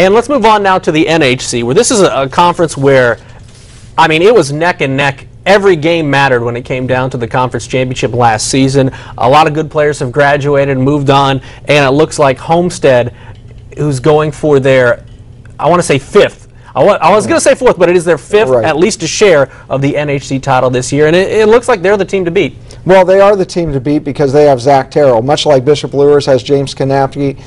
And let's move on now to the NHC, where this is a conference where, I mean, it was neck and neck. Every game mattered when it came down to the conference championship last season. A lot of good players have graduated and moved on, and it looks like Homestead, who's going for their, I want to say fifth. I was going to say fourth, but it is their fifth, at least a share of the NHC title this year, and it looks like they're the team to beat. Well, they are the team to beat because they have Zach Terrell. Much like Bishop Luers has James Kanapke,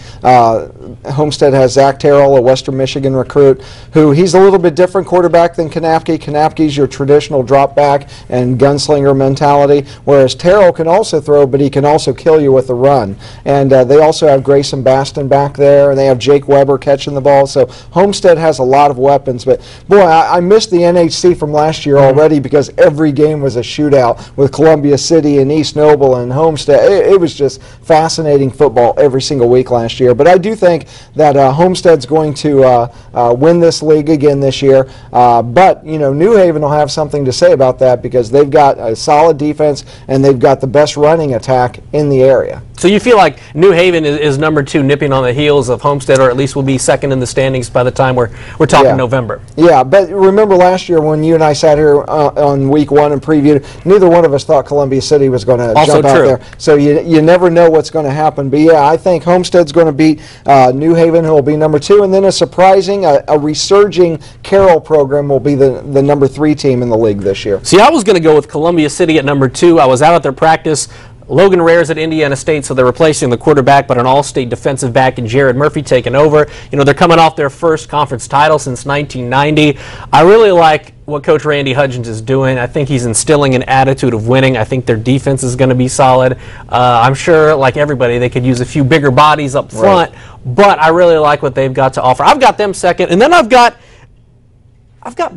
Homestead has Zach Terrell, a Western Michigan recruit, who he's a little bit different quarterback than Kanapke. Kanapke's your traditional drop back and gunslinger mentality, whereas Terrell can also throw, but he can also kill you with the run. And they also have Grayson Baston back there, and they have Jake Weber catching the ball. So Homestead has a lot of weapons. But boy, I missed the NHC from last year already because every game was a shootout with Columbia City and East Noble and Homestead. It was just fascinating football every single week last year. But I do think that Homestead's going to win this league again this year. But, you know, New Haven will have something to say about that because they've got a solid defense and they've got the best running attack in the area. So you feel like New Haven is number 2, nipping on the heels of Homestead, or at least will be second in the standings by the time we're talking November. Yeah, but remember last year when you and I sat here on week 1 and previewed, neither one of us thought Columbia City was going to jump out there. So you never know what's going to happen. But yeah, I think Homestead's going to beat New Haven, who will be number 2, and then a surprising, a resurging Carroll program will be the number 3 team in the league this year. See, I was going to go with Columbia City at number 2. I was out at their practice. Logan Rare's at Indiana State, so they're replacing the quarterback, but an all-state defensive back in Jared Murphy taking over. You know, they're coming off their first conference title since 1990. I really like what Coach Randy Hudgens is doing. I think he's instilling an attitude of winning. I think their defense is going to be solid. I'm sure, like everybody, they could use a few bigger bodies up front, but I really like what they've got to offer. I've got them second, and then I've got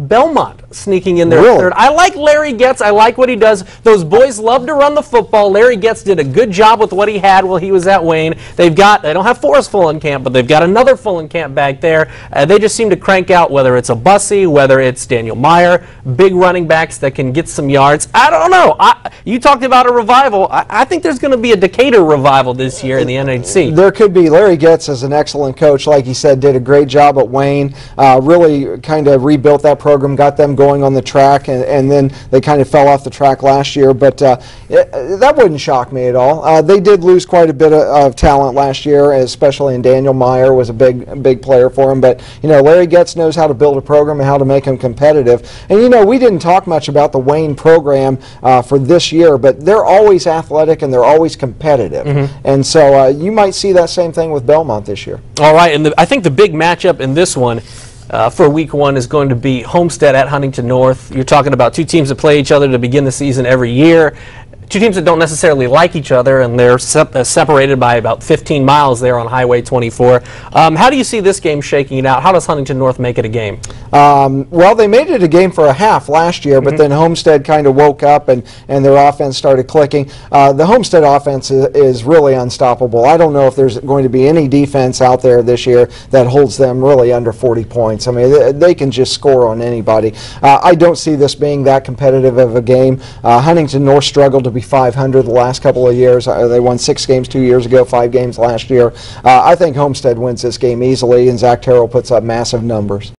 Belmont sneaking in there third. I like Larry Getz. I like what he does. Those boys love to run the football. Larry Getz did a good job with what he had while he was at Wayne. They don't have Forrest Fullenkamp, but they've got another Fullenkamp back there. They just seem to crank out, whether it's a Bussey, whether it's Daniel Meyer, big running backs that can get some yards. I don't know. You talked about a revival. I think there's going to be a Decatur revival this year in the NHC. There could be. Larry Getz is an excellent coach. Like he said, did a great job at Wayne. Really kind of rebuilt that program, got them going on the track, and then they kind of fell off the track last year, but that wouldn't shock me at all. They did lose quite a bit of talent last year, especially in Daniel Meyer was a big player for him, but you know, Larry Getz knows how to build a program and how to make them competitive. And you know, we didn't talk much about the Wayne program for this year, but they're always athletic and they're always competitive, and so you might see that same thing with Belmont this year. All right, and I think the big matchup in this one for week 1 is going to be Homestead at Huntington North. You're talking about 2 teams that play each other to begin the season every year. 2 teams that don't necessarily like each other, and they're separated by about 15 miles there on Highway 24. How do you see this game shaking it out? How does Huntington North make it a game? Well, they made it a game for a half last year, but then Homestead kind of woke up and their offense started clicking. The Homestead offense is really unstoppable. I don't know if there's going to be any defense out there this year that holds them really under 40 points. I mean, they can just score on anybody. I don't see this being that competitive of a game. Huntington North struggled to be 500 the last couple of years. They won 6 games 2 years ago, 5 games last year. I think Homestead wins this game easily, and Zach Terrell puts up massive numbers.